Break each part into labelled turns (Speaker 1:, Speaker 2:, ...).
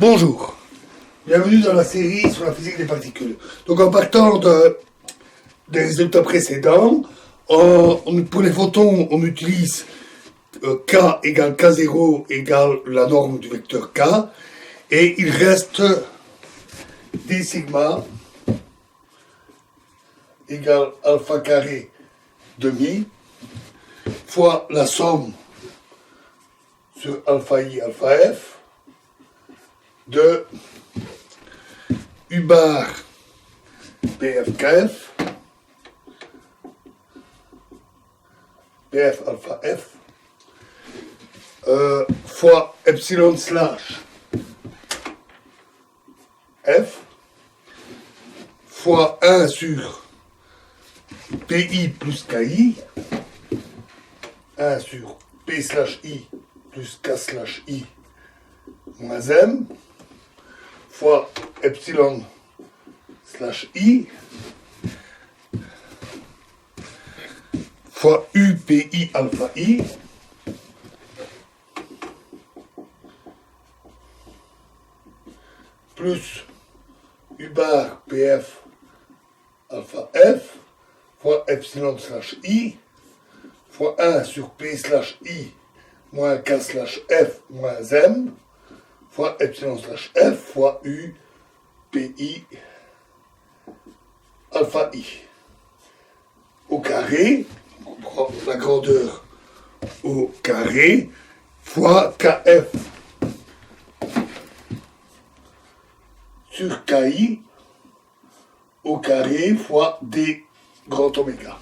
Speaker 1: Bonjour, bienvenue dans la série sur la physique des particules. Donc en partant des résultats précédents, pour les photons, on utilise K égale K0 égale la norme du vecteur K, et il reste d sigma égale alpha carré demi fois la somme sur alpha i alpha f de U bar PF KF, PF alpha F, fois epsilon slash F, fois 1 sur PI plus KI, 1 sur P slash I plus K slash I moins M, fois epsilon slash I, fois UPI alpha I, plus U bar PF alpha F, fois epsilon slash I, fois 1 sur P slash I moins K slash F moins M, fois epsilon slash F fois U PI alpha I au carré, on prend la grandeur au carré, fois KF sur KI au carré fois D grand oméga,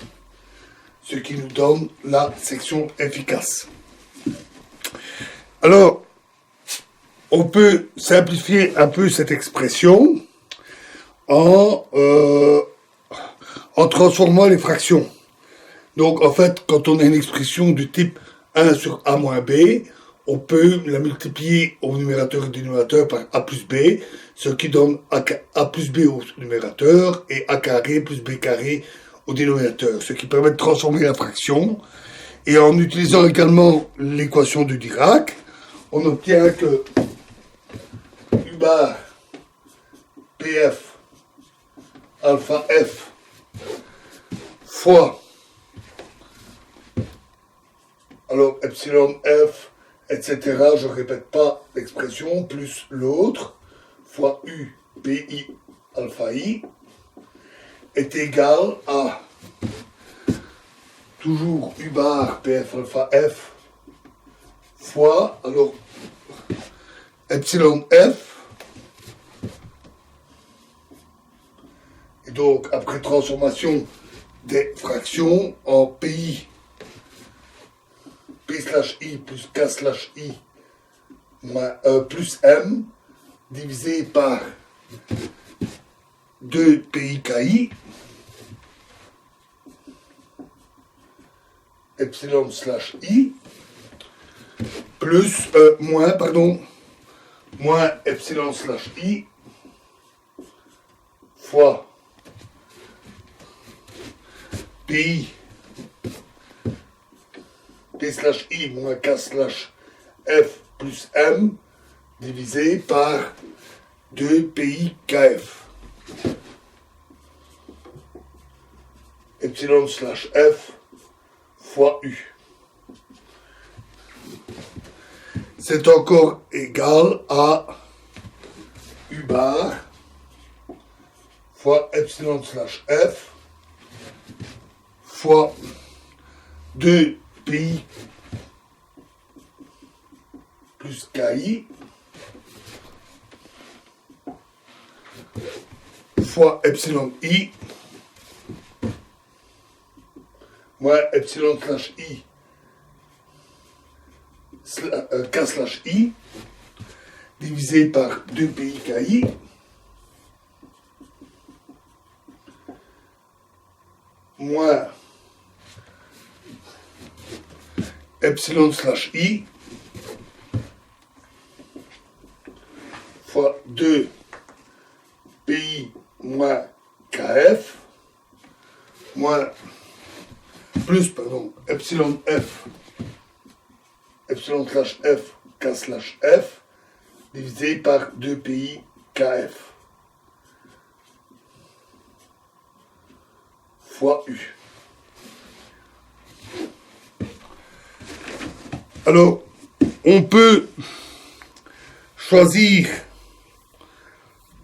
Speaker 1: ce qui nous donne la section efficace. Alors, on peut simplifier un peu cette expression en transformant les fractions. Donc, en fait, quand on a une expression du type 1 sur A moins B, on peut la multiplier au numérateur et dénominateur par A plus B, ce qui donne A plus B au numérateur et A carré plus B carré au dénominateur, ce qui permet de transformer la fraction. Et en utilisant également l'équation de Dirac, on obtient que U bar PF alpha F fois, alors epsilon F, etc., je ne répète pas l'expression, plus l'autre, fois U PI alpha I, est égal à toujours U bar PF alpha F fois, alors, epsilon F, et donc après transformation des fractions en PI, P slash I plus K slash I plus M, divisé par 2 PI KI, epsilon slash I, plus, moins epsilon slash I, fois PI, P slash I moins K slash F plus M, divisé par 2 PI KF. Epsilon slash F fois U. C'est encore égal à U bar fois epsilon slash F fois 2 PI plus KI fois epsilon I moins epsilon slash I K slash I divisé par 2 PI KI moins epsilon slash I fois 2 PI moins KF moins plus epsilon F epsilon slash F K slash F divisé par 2 pi kf fois u. Alors, on peut choisir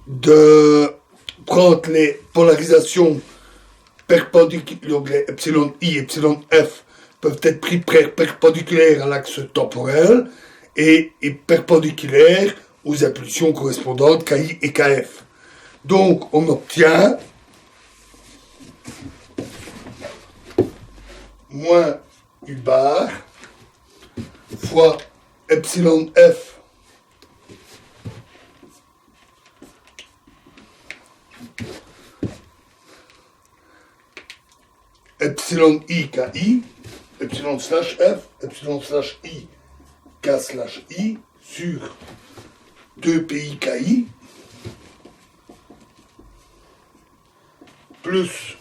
Speaker 1: de prendre les polarisations perpendiculaires, donc les epsilon i, epsilon f peuvent être pris perpendiculaires à l'axe temporel et perpendiculaires aux impulsions correspondantes KI et KF. Donc on obtient moins U bar fois epsilon F epsilon I KI, epsilon slash F, epsilon slash I K slash I sur 2 pi KI plus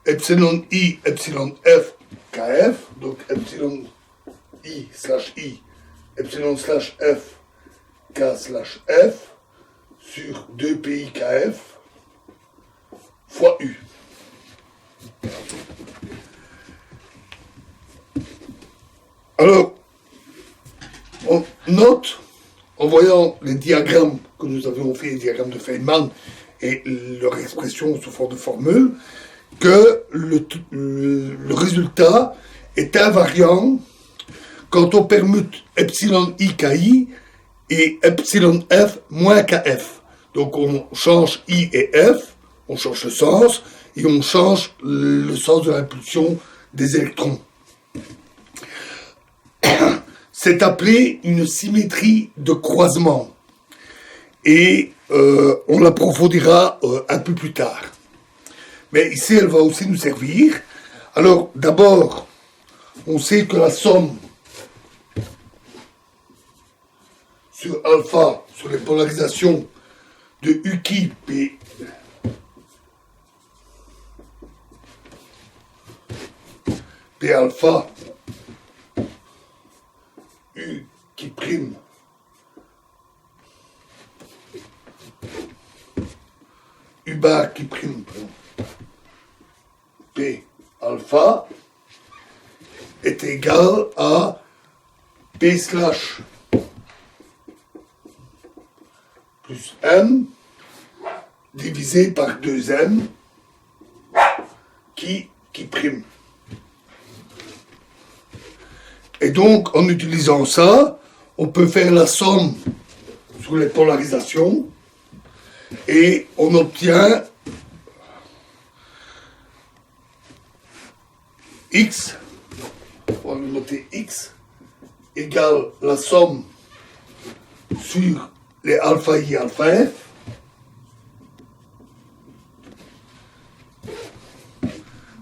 Speaker 1: epsilon I, epsilon F, KF, donc epsilon I, epsilon slash F, K slash F, sur 2 pi KF, fois U. Alors, on note, en voyant les diagrammes que nous avions fait, les diagrammes de Feynman, et leur expression sous forme de formule, que le résultat est invariant quand on permute epsilon i KI et epsilon f moins KF. Donc on change i et f, on change le sens, et on change le sens de l'impulsion des électrons. C'est appelé une symétrie de croisement. Et on l'approfondira un peu plus tard. Mais ici, elle va aussi nous servir. Alors, d'abord, on sait que la somme sur alpha, sur les polarisations de U qui P alpha U qui prime U bar qui prime P alpha est égal à P slash plus M divisé par 2M qui prime. Et donc, en utilisant ça, on peut faire la somme sur les polarisations et on obtient X, on va le noter X, égale la somme sur les alpha I, alpha F,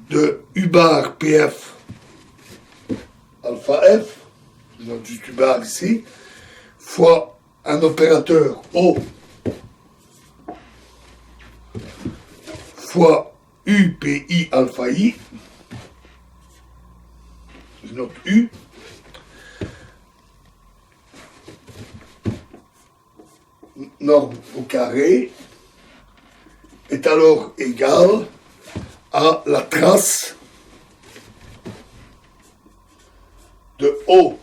Speaker 1: de U bar PF alpha F, je note juste U bar ici, fois un opérateur O fois UPI alpha I, je note U, norme au carré, est alors égal à la trace de O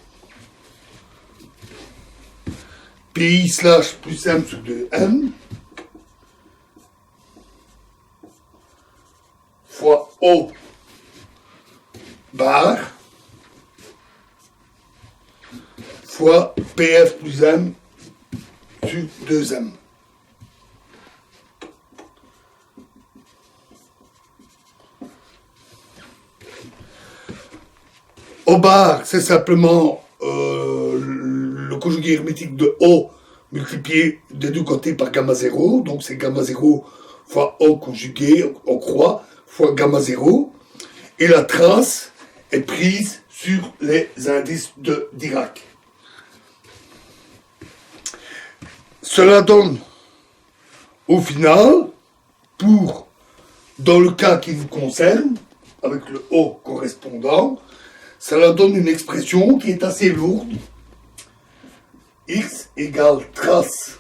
Speaker 1: PI slash plus M sur 2M fois O bar fois PF plus M sur 2M. O bar, c'est simplement le conjugué hermétique de O multiplié des deux côtés par gamma 0. Donc c'est gamma 0 fois O conjugué en croix fois gamma 0. Et la trace est prise sur les indices de Dirac. Cela donne, au final, dans le cas qui nous concerne, avec le O correspondant, cela donne une expression qui est assez lourde, x égale trace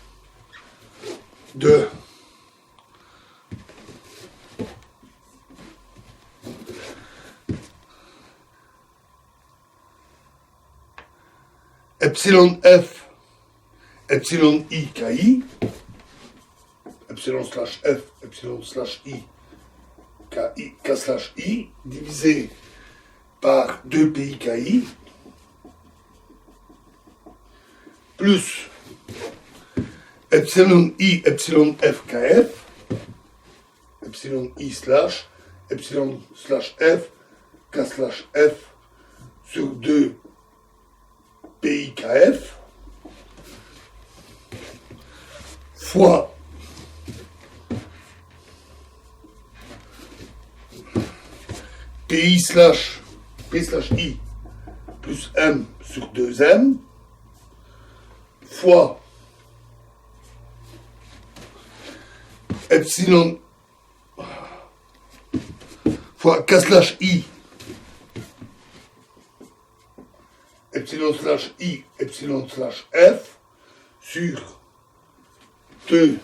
Speaker 1: de epsilon f, epsilon I KI, epsilon slash f, epsilon slash I, K slash I, divisé par 2 pi KI, plus epsilon I, epsilon f KF, epsilon I slash, epsilon slash f, K slash f, sur 2 PIKF fois P slash I plus M sur 2M fois epsilon fois K slash I epsilon slash I, epsilon slash F, sur 2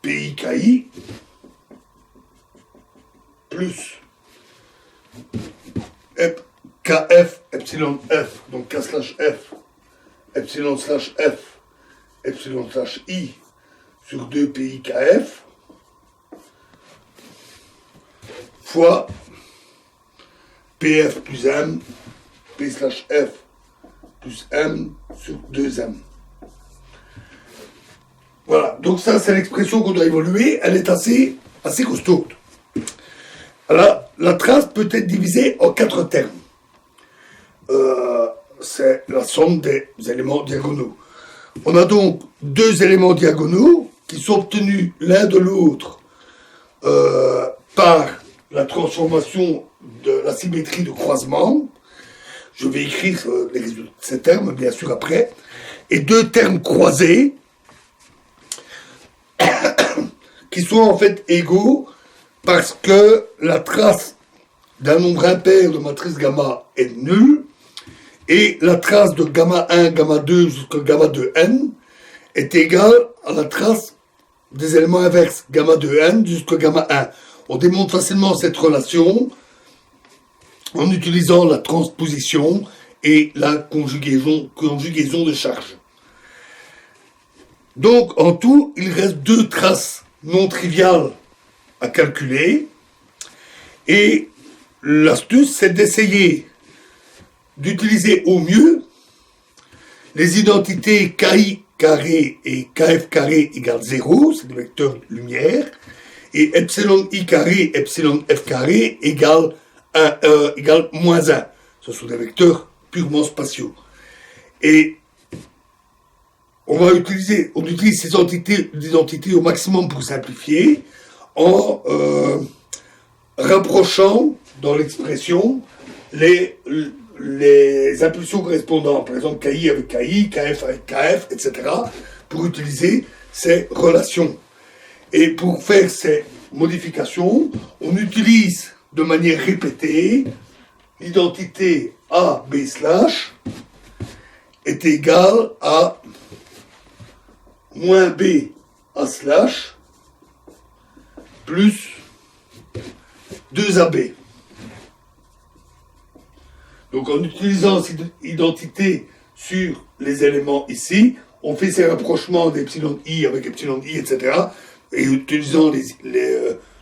Speaker 1: PIKI, plus KF, epsilon F, donc K slash F, epsilon slash F, epsilon slash I, sur 2 PIKF, fois PF plus M, P slash F plus M sur 2M. Voilà, donc ça c'est l'expression qu'on doit évoluer, elle est assez costaud. Alors, la trace peut être divisée en 4 termes. C'est la somme des éléments diagonaux. On a donc 2 éléments diagonaux qui sont obtenus l'un de l'autre par la transformation de la symétrie de croisement. Je vais écrire ces termes, bien sûr, après. Et 2 termes croisés qui sont en fait égaux parce que la trace d'un nombre impair de matrice gamma est nulle et la trace de gamma 1, gamma 2 jusqu'à gamma 2n est égale à la trace des éléments inverses gamma 2n jusqu'à gamma 1. On démontre facilement cette relation en utilisant la transposition et la conjugaison de charges. Donc, en tout, il reste 2 traces non triviales à calculer. Et l'astuce, c'est d'essayer d'utiliser au mieux les identités KI carré et KF carré égale 0, c'est des vecteurs de lumière, et epsilon I carré, epsilon F carré égale moins 1. Ce sont des vecteurs purement spatiaux. Et on utilise ces identités au maximum pour simplifier en rapprochant dans l'expression les impulsions correspondantes, par exemple KI avec KI, KF avec KF, etc., pour utiliser ces relations. Et pour faire ces modifications, on utilise de manière répétée l'identité A, B slash est égale à moins B A slash plus 2AB. Donc en utilisant cette identité sur les éléments ici, on fait ces rapprochements d'epsilon I avec epsilon I, etc. Et utilisant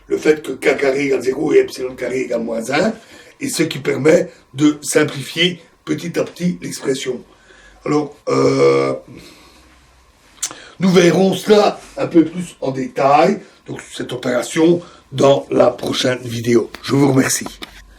Speaker 1: le fait que K carré égale 0 et epsilon carré égale moins 1, et ce qui permet de simplifier petit à petit l'expression. Alors, nous verrons cela un peu plus en détail, donc cette opération, dans la prochaine vidéo. Je vous remercie.